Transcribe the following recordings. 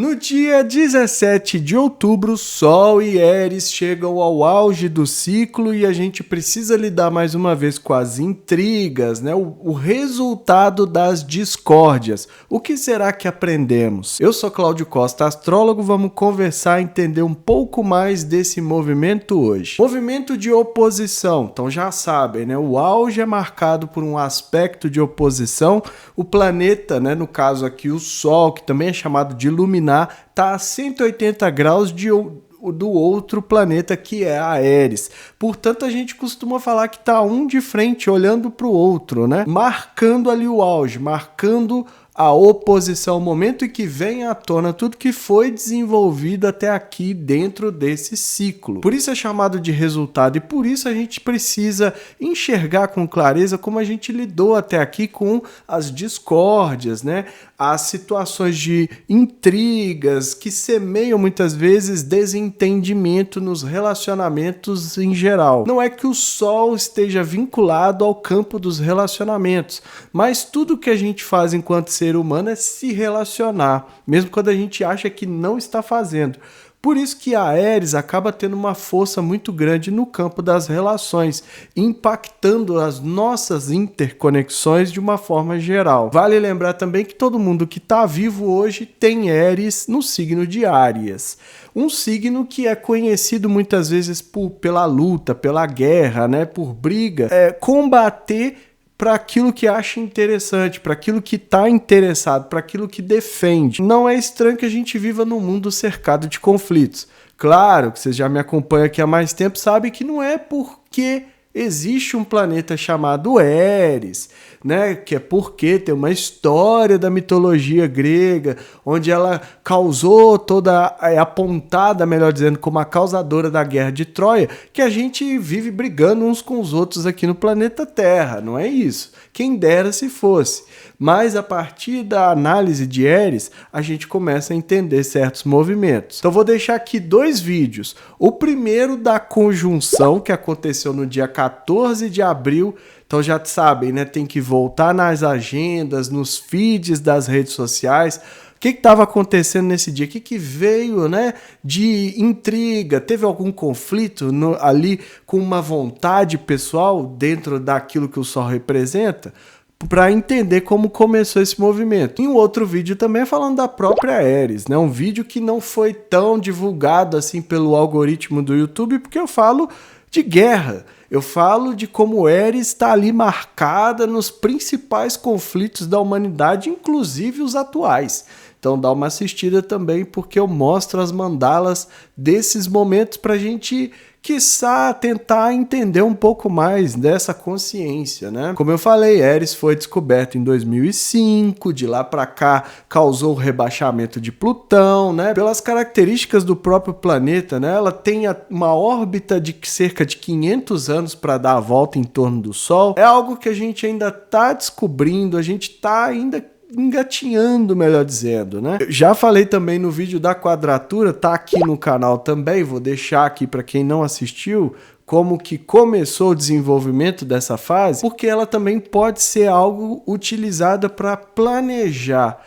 No dia 17 de outubro, Sol e Éris chegam ao auge do ciclo e a gente precisa lidar mais uma vez com as intrigas, né? O resultado das discórdias. O que será que aprendemos? Eu sou Cláudio Costa, astrólogo, vamos conversar e entender um pouco mais desse movimento hoje. Movimento de oposição, então já sabem, né? O auge é marcado por um aspecto de oposição. O planeta, né? No caso aqui o Sol, que também é chamado de luminar, está a 180 graus do outro planeta, que é a Áries. Portanto, a gente costuma falar que está um de frente olhando para o outro, né? Marcando ali o auge, marcando a oposição, o momento em que vem à tona tudo que foi desenvolvido até aqui dentro desse ciclo. Por isso é chamado de resultado e por isso a gente precisa enxergar com clareza como a gente lidou até aqui com as discórdias, né? As situações de intrigas que semeiam muitas vezes desentendimento nos relacionamentos em geral. Não é que o Sol esteja vinculado ao campo dos relacionamentos, mas tudo que a gente faz enquanto ser humano é se relacionar, mesmo quando a gente acha que não está fazendo. Por isso que a Áries acaba tendo uma força muito grande no campo das relações, impactando as nossas interconexões de uma forma geral. Vale lembrar também que todo mundo que está vivo hoje tem Áries no signo de Áries. Um signo que é conhecido muitas vezes pela luta, pela guerra, né, por briga, combater para aquilo que acha interessante, para aquilo que está interessado, para aquilo que defende. Não é estranho que a gente viva num mundo cercado de conflitos. Claro que vocês já me acompanham aqui há mais tempo, sabem que não é porque existe um planeta chamado Áries, né? Que é porque tem uma história da mitologia grega, onde ela causou é apontada, melhor dizendo, como a causadora da guerra de Troia, que a gente vive brigando uns com os outros aqui no planeta Terra, não é isso? Quem dera se fosse. Mas a partir da análise de Áries, a gente começa a entender certos movimentos. Então vou deixar aqui dois vídeos. O primeiro da conjunção, que aconteceu no dia 14 de abril. Então já sabem, né? Tem que voltar nas agendas, nos feeds das redes sociais. O que estava acontecendo nesse dia? O que veio, né, de intriga? Teve algum conflito ali com uma vontade pessoal dentro daquilo que o Sol representa? Para entender como começou esse movimento. E um outro vídeo também falando da própria Áries, né? Um vídeo que não foi tão divulgado assim pelo algoritmo do YouTube, porque eu falo de guerra. Eu falo de como Áries está ali marcada nos principais conflitos da humanidade, inclusive os atuais. Então dá uma assistida também, porque eu mostro as mandalas desses momentos para a gente, quiçá, tentar entender um pouco mais dessa consciência, né? Como eu falei, Áries foi descoberto em 2005, de lá para cá causou o rebaixamento de Plutão, né? Pelas características do próprio planeta, né? Ela tem uma órbita de cerca de 500 anos para dar a volta em torno do Sol. É algo que a gente ainda está descobrindo, a gente está ainda engatinhando, melhor dizendo, né? Eu já falei também no vídeo da quadratura, tá aqui no canal também, vou deixar aqui para quem não assistiu, como que começou o desenvolvimento dessa fase, porque ela também pode ser algo utilizada para planejar,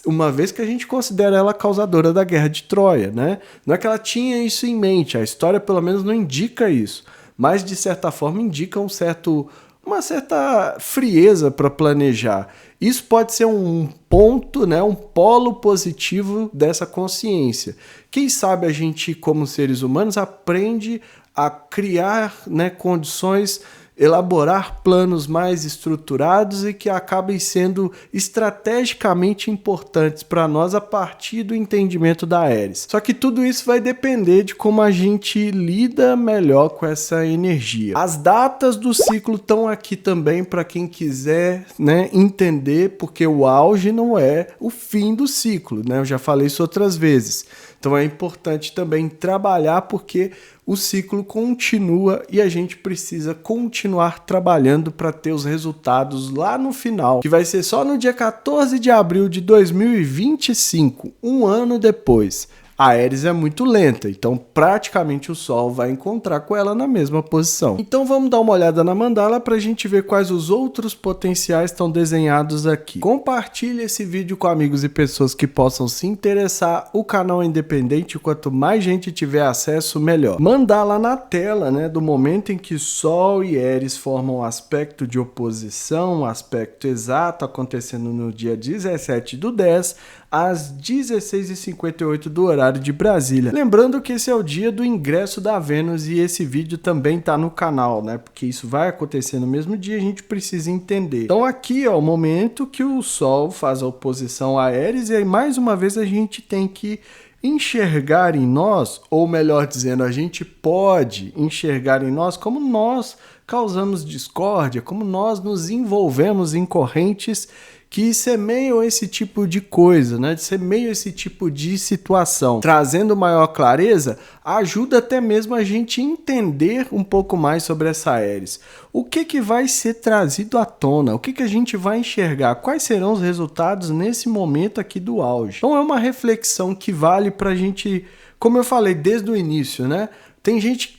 uma vez que a gente considera ela causadora da guerra de Troia, né? Não é que ela tinha isso em mente, a história pelo menos não indica isso, mas de certa forma indica uma certa frieza para planejar. Isso pode ser um ponto, né, um polo positivo dessa consciência. Quem sabe a gente, como seres humanos, aprende a criar, né, condições, elaborar planos mais estruturados e que acabem sendo estrategicamente importantes para nós a partir do entendimento da Áries. Só que tudo isso vai depender de como a gente lida melhor com essa energia. As datas do ciclo estão aqui também para quem quiser, né, entender, porque o auge não é o fim do ciclo, né? Eu já falei isso outras vezes. Então é importante também trabalhar, porque o ciclo continua e a gente precisa continuar trabalhando para ter os resultados lá no final, que vai ser só no dia 14 de abril de 2025, um ano depois. A Ares é muito lenta, então praticamente o Sol vai encontrar com ela na mesma posição. Então vamos dar uma olhada na mandala para a gente ver quais os outros potenciais estão desenhados aqui. Compartilhe esse vídeo com amigos e pessoas que possam se interessar. O canal é independente, quanto mais gente tiver acesso, melhor. Mandala na tela, né, do momento em que Sol e Ares formam um aspecto de oposição, um aspecto exato, acontecendo no dia 17/10, às 16h58 do horário de Brasília. Lembrando que esse é o dia do ingresso da Vênus e esse vídeo também tá no canal, né? Porque isso vai acontecer no mesmo dia, a gente precisa entender. Então aqui é o momento que o Sol faz a oposição a Ares e aí mais uma vez a gente tem que enxergar em nós, ou melhor dizendo, a gente pode enxergar em nós como nós causamos discórdia, como nós nos envolvemos em correntes que semeiam esse tipo de coisa, né? Semeiam esse tipo de situação. Trazendo maior clareza, ajuda até mesmo a gente entender um pouco mais sobre essa Ares. O que vai ser trazido à tona? O que a gente vai enxergar? Quais serão os resultados nesse momento aqui do auge? Então é uma reflexão que vale para a gente, como eu falei desde o início, né?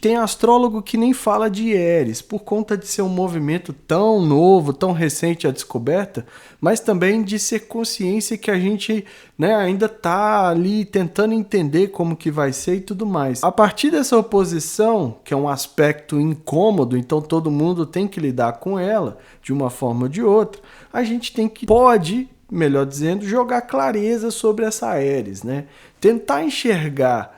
Tem astrólogo que nem fala de Ares, por conta de ser um movimento tão novo, tão recente a descoberta, mas também de ser consciência que a gente, né, ainda está ali tentando entender como que vai ser e tudo mais. A partir dessa oposição, que é um aspecto incômodo, então todo mundo tem que lidar com ela, de uma forma ou de outra, a gente pode, melhor dizendo, jogar clareza sobre essa Ares, né? Tentar enxergar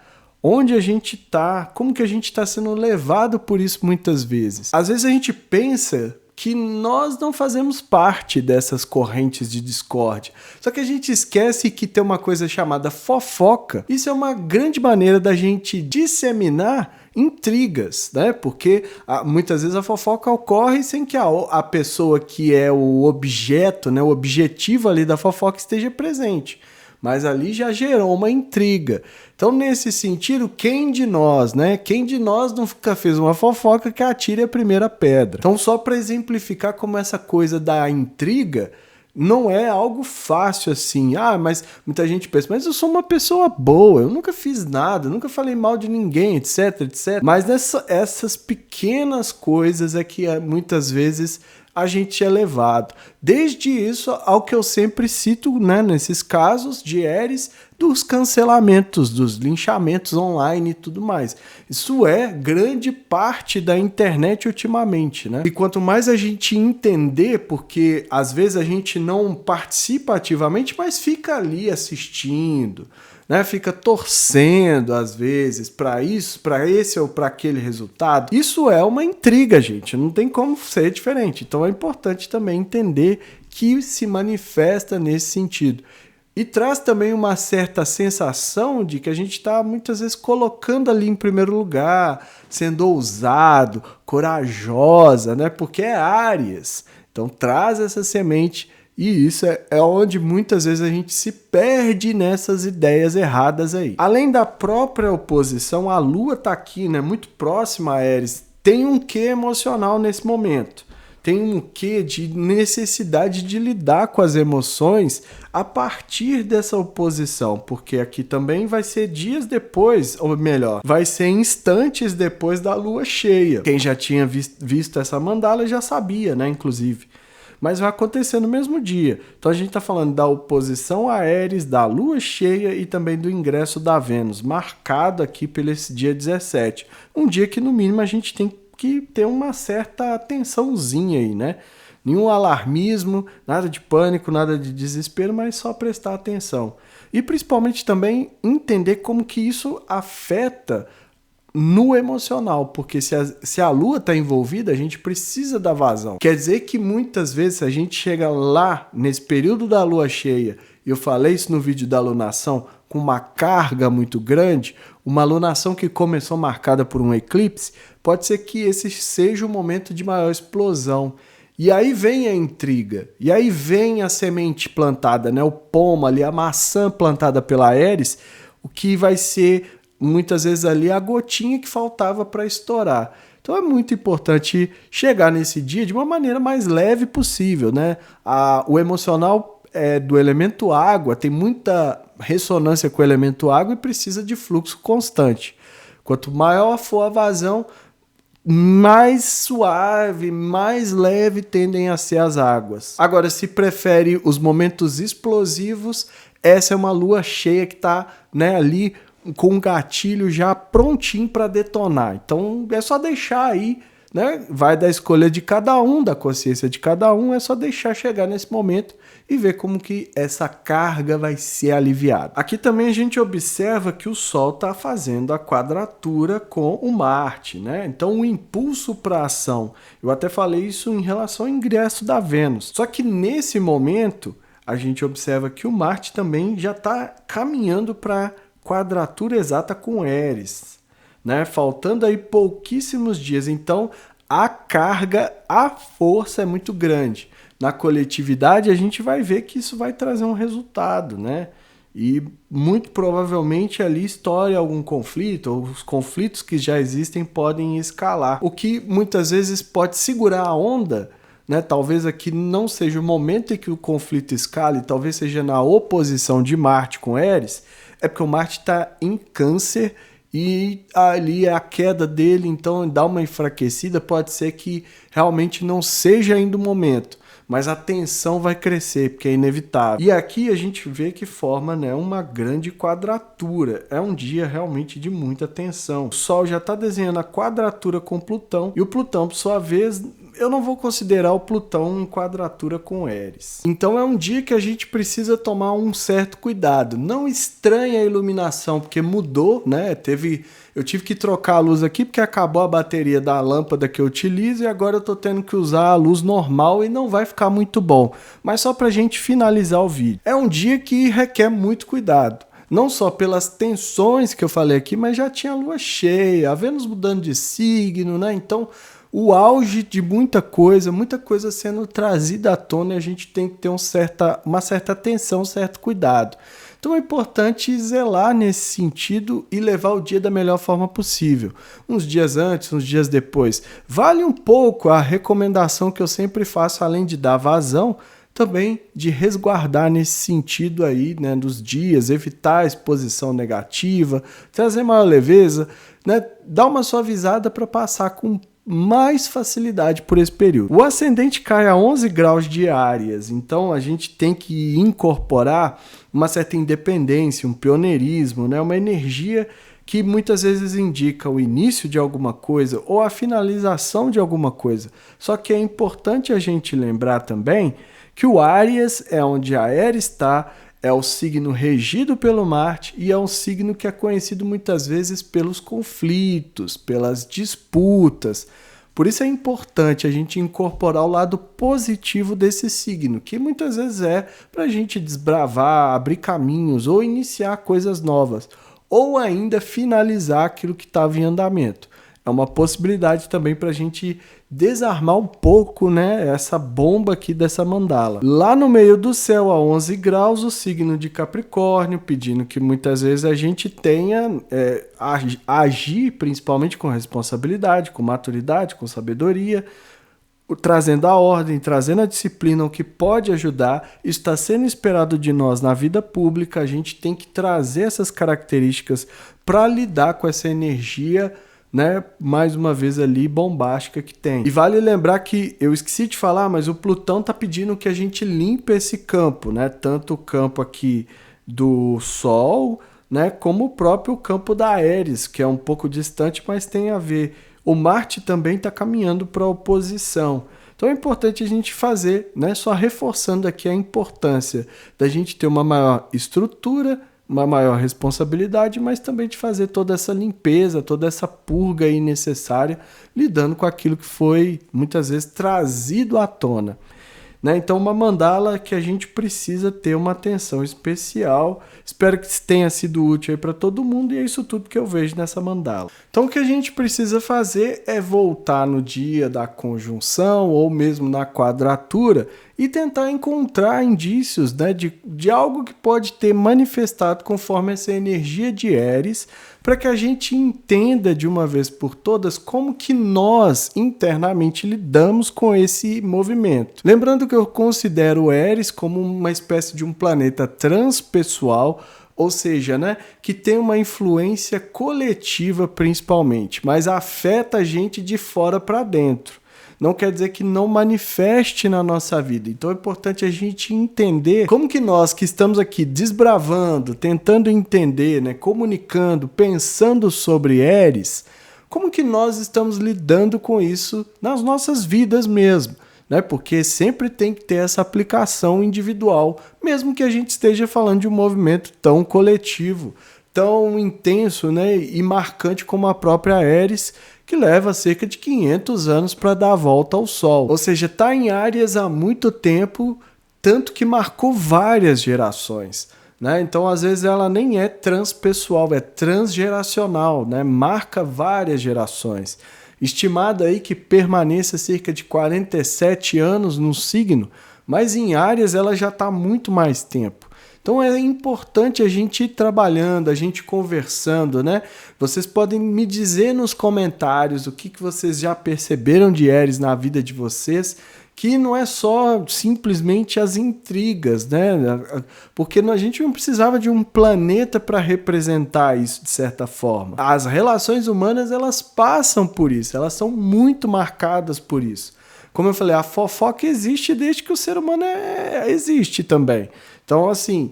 onde a gente está, como que a gente está sendo levado por isso muitas vezes. Às vezes a gente pensa que nós não fazemos parte dessas correntes de discórdia. Só que a gente esquece que tem uma coisa chamada fofoca. Isso é uma grande maneira da gente disseminar intrigas, né? Porque muitas vezes a fofoca ocorre sem que a pessoa que é o objeto, né, o objetivo ali da fofoca esteja presente. Mas ali já gerou uma intriga. Então, nesse sentido, quem de nós nunca fez uma fofoca que atire a primeira pedra? Então, só para exemplificar como essa coisa da intriga não é algo fácil assim. Mas muita gente pensa, mas eu sou uma pessoa boa, eu nunca fiz nada, nunca falei mal de ninguém, etc, etc. Mas essas pequenas coisas é que muitas vezes a gente é levado. Desde isso ao que eu sempre cito, né, nesses casos de Ares, dos cancelamentos, dos linchamentos online e tudo mais. Isso é grande parte da internet ultimamente, né? E quanto mais a gente entender, porque às vezes a gente não participa ativamente, mas fica ali assistindo, né? Fica torcendo às vezes para isso, para esse ou para aquele resultado. Isso é uma intriga, gente, não tem como ser diferente. Então é importante também entender que se manifesta nesse sentido. E traz também uma certa sensação de que a gente está muitas vezes colocando ali em primeiro lugar, sendo ousado, corajosa, né? Porque é Áries. Então traz essa semente. E isso é onde muitas vezes a gente se perde nessas ideias erradas aí. Além da própria oposição, a Lua está aqui, né, muito próxima a Ares. Tem um quê emocional nesse momento. Tem um quê de necessidade de lidar com as emoções a partir dessa oposição, porque aqui também vai ser dias depois, ou melhor, vai ser instantes depois da lua cheia. Quem já tinha visto essa mandala já sabia, né, inclusive. Mas vai acontecer no mesmo dia. Então a gente está falando da oposição a Ares, da lua cheia e também do ingresso da Vênus, marcado aqui pelo esse dia 17. Um dia que no mínimo a gente tem que ter uma certa atençãozinha aí, né? Nenhum alarmismo, nada de pânico, nada de desespero, mas só prestar atenção. E principalmente também entender como que isso afeta no emocional, porque se a lua está envolvida, a gente precisa da vazão. Quer dizer que muitas vezes a gente chega lá, nesse período da lua cheia, e eu falei isso no vídeo da alunação, com uma carga muito grande, uma alunação que começou marcada por um eclipse, pode ser que esse seja o momento de maior explosão. E aí vem a intriga, e aí vem a semente plantada, né? O pomo ali, a maçã plantada pela Ares, o que vai ser muitas vezes ali a gotinha que faltava para estourar. Então é muito importante chegar nesse dia de uma maneira mais leve possível, né? O emocional do elemento água tem muita ressonância com o elemento água e precisa de fluxo constante. Quanto maior for a vazão, mais suave, mais leve tendem a ser as águas. Agora, se prefere os momentos explosivos, essa é uma lua cheia que está, né, ali com um gatilho já prontinho para detonar. Então é só deixar aí, né? Vai da escolha de cada um, da consciência de cada um, é só deixar chegar nesse momento e ver como que essa carga vai ser aliviada. Aqui também a gente observa que o Sol está fazendo a quadratura com o Marte, né? Então o impulso para a ação, eu até falei isso em relação ao ingresso da Vênus. Só que nesse momento a gente observa que o Marte também já está caminhando para quadratura exata com Éris, né? Faltando aí pouquíssimos dias. Então a carga, a força é muito grande. Na coletividade, a gente vai ver que isso vai trazer um resultado, né? E muito provavelmente ali estoure algum conflito, ou os conflitos que já existem podem escalar. O que muitas vezes pode segurar a onda, né? Talvez aqui não seja o momento em que o conflito escale, talvez seja na oposição de Marte com Éris, é porque o Marte está em Câncer e ali é a queda dele, então dá uma enfraquecida, pode ser que realmente não seja ainda o momento. Mas a tensão vai crescer, porque é inevitável. E aqui a gente vê que forma, né, uma grande quadratura. É um dia realmente de muita tensão. O Sol já está desenhando a quadratura com Plutão, e o Plutão, por sua vez, eu não vou considerar o Plutão em quadratura com Éris. Então é um dia que a gente precisa tomar um certo cuidado. Não estranhe a iluminação, porque mudou, né? Eu tive que trocar a luz aqui porque acabou a bateria da lâmpada que eu utilizo e agora eu estou tendo que usar a luz normal e não vai ficar muito bom. Mas só para a gente finalizar o vídeo. É um dia que requer muito cuidado. Não só pelas tensões que eu falei aqui, mas já tinha lua cheia, a Vênus mudando de signo, né? Então, o auge de muita coisa sendo trazida à tona e a gente tem que ter uma certa atenção, um certo cuidado. Então é importante zelar nesse sentido e levar o dia da melhor forma possível. Uns dias antes, uns dias depois. Vale um pouco a recomendação que eu sempre faço, além de dar vazão, também de resguardar nesse sentido aí, né, dos dias, evitar a exposição negativa, trazer maior leveza, né, dar uma suavizada para passar com mais facilidade por esse período. O ascendente cai a 11 graus de Áries, então a gente tem que incorporar uma certa independência, um pioneirismo, né? Uma energia que muitas vezes indica o início de alguma coisa ou a finalização de alguma coisa. Só que é importante a gente lembrar também que o Áries é onde a Áries está, é o signo regido pelo Marte e é um signo que é conhecido muitas vezes pelos conflitos, pelas disputas. Por isso é importante a gente incorporar o lado positivo desse signo, que muitas vezes é para a gente desbravar, abrir caminhos ou iniciar coisas novas, ou ainda finalizar aquilo que estava em andamento. É uma possibilidade também para a gente desarmar um pouco, né, essa bomba aqui dessa mandala. Lá no meio do céu, a 11 graus, o signo de Capricórnio, pedindo que muitas vezes a gente tenha, agir principalmente com responsabilidade, com maturidade, com sabedoria, trazendo a ordem, trazendo a disciplina, o que pode ajudar. Isso está sendo esperado de nós na vida pública, a gente tem que trazer essas características para lidar com essa energia, né, mais uma vez ali bombástica que tem. E vale lembrar que eu esqueci de falar, mas o Plutão tá pedindo que a gente limpe esse campo, né, tanto o campo aqui do Sol, né, como o próprio campo da Áries, que é um pouco distante, mas tem a ver. O Marte também está caminhando para a oposição. Então é importante a gente fazer, né, só reforçando aqui a importância da gente ter uma maior estrutura, uma maior responsabilidade, mas também de fazer toda essa limpeza, toda essa purga aí necessária, lidando com aquilo que foi muitas vezes trazido à tona. Né? Então uma mandala que a gente precisa ter uma atenção especial. Espero que tenha sido útil para todo mundo e é isso tudo que eu vejo nessa mandala. Então o que a gente precisa fazer é voltar no dia da conjunção ou mesmo na quadratura e tentar encontrar indícios, né, de algo que pode ter manifestado conforme essa energia de Áries, para que a gente entenda de uma vez por todas como que nós internamente lidamos com esse movimento. Lembrando que eu considero o Áries como uma espécie de um planeta transpessoal, ou seja, né, que tem uma influência coletiva principalmente, mas afeta a gente de fora para dentro. Não quer dizer que não manifeste na nossa vida. Então é importante a gente entender como que nós que estamos aqui desbravando, tentando entender, né, comunicando, pensando sobre Eris, como que nós estamos lidando com isso nas nossas vidas mesmo, né? Porque sempre tem que ter essa aplicação individual, mesmo que a gente esteja falando de um movimento tão coletivo, tão intenso, né, e marcante como a própria Eris, que leva cerca de 500 anos para dar a volta ao Sol. Ou seja, está em Áries há muito tempo, tanto que marcou várias gerações, né? Então, às vezes, ela nem é transpessoal, é transgeracional, né? Marca várias gerações. Estimado aí que permaneça cerca de 47 anos no signo, mas em Áries ela já está muito mais tempo. Então é importante a gente ir trabalhando, a gente conversando, né? Vocês podem me dizer nos comentários o que vocês já perceberam de Eris na vida de vocês, que não é só simplesmente as intrigas, né? Porque a gente não precisava de um planeta para representar isso de certa forma. As relações humanas, elas passam por isso, elas são muito marcadas por isso. Como eu falei, a fofoca existe desde que o ser humano existe também. Então, assim,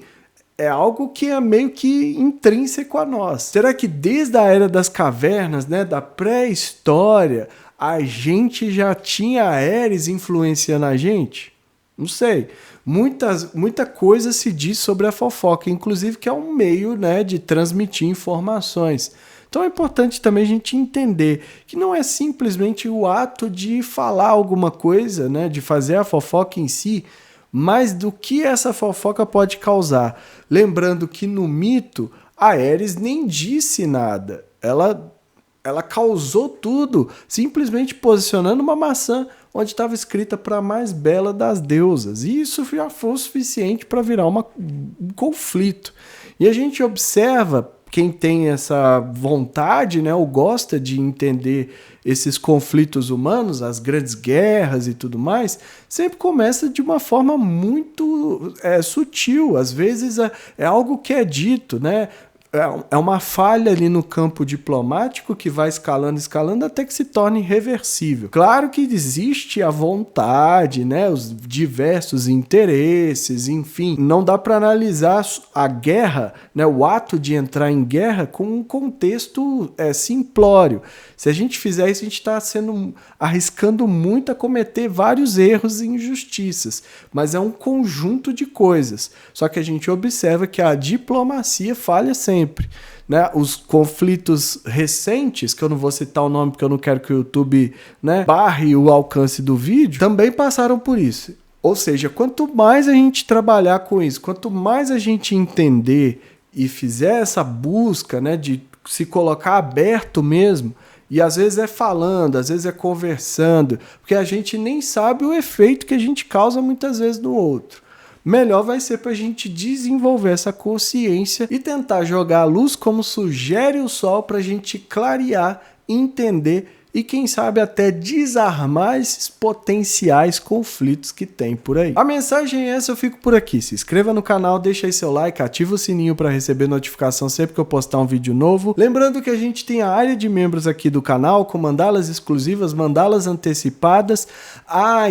é algo que é meio que intrínseco a nós. Será que desde a Era das Cavernas, né, da pré-história, a gente já tinha a Eris influenciando a gente? Não sei. Muita coisa se diz sobre a fofoca, inclusive que é um meio, né, de transmitir informações. Então é importante também a gente entender que não é simplesmente o ato de falar alguma coisa, né, de fazer a fofoca em si, mas do que essa fofoca pode causar. Lembrando que no mito, a Eris nem disse nada. Ela causou tudo, simplesmente posicionando uma maçã onde estava escrita para a mais bela das deusas. E isso já foi o suficiente para virar um conflito. E a gente observa, quem tem essa vontade, né, ou gosta de entender esses conflitos humanos, as grandes guerras e tudo mais, sempre começa de uma forma muito sutil. Às vezes é algo que é dito, né? É uma falha ali no campo diplomático que vai escalando até que se torne irreversível. Claro que existe a vontade, né, os diversos interesses, enfim. Não dá para analisar a guerra, né, o ato de entrar em guerra com um contexto simplório. Se a gente fizer isso, a gente está arriscando muito a cometer vários erros e injustiças. Mas é um conjunto de coisas. Só que a gente observa que a diplomacia falha sempre, né? Os conflitos recentes, que eu não vou citar o nome porque eu não quero que o YouTube, né, barre o alcance do vídeo, também passaram por isso. Ou seja, quanto mais a gente trabalhar com isso, quanto mais a gente entender e fizer essa busca, né, de se colocar aberto mesmo, e às vezes é falando, às vezes é conversando, porque a gente nem sabe o efeito que a gente causa muitas vezes no outro. Melhor vai ser para a gente desenvolver essa consciência e tentar jogar a luz como sugere o sol para a gente clarear, entender e quem sabe até desarmar esses potenciais conflitos que tem por aí. A mensagem é essa, eu fico por aqui. Se inscreva no canal, deixa aí seu like, ativa o sininho para receber notificação sempre que eu postar um vídeo novo. Lembrando que a gente tem a área de membros aqui do canal, com mandalas exclusivas, mandalas antecipadas,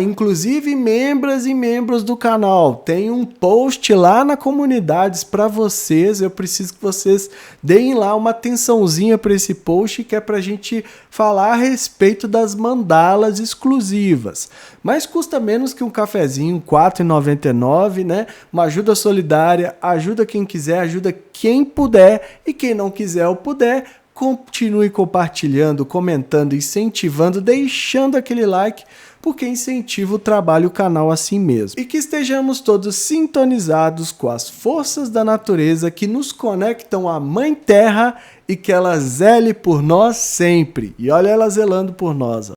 inclusive membros e membros do canal. Tem um post lá na comunidades para vocês, eu preciso que vocês deem lá uma atençãozinha para esse post, que é pra gente falar a respeito das mandalas exclusivas. Mas custa menos que um cafezinho, R$ 4,99, né? Uma ajuda solidária, ajuda quem quiser, ajuda quem puder, e quem não quiser ou puder, continue compartilhando, comentando, incentivando, deixando aquele like, porque incentiva o trabalho e o canal assim mesmo. E que estejamos todos sintonizados com as forças da natureza que nos conectam à Mãe Terra e que ela zele por nós sempre. E olha ela zelando por nós.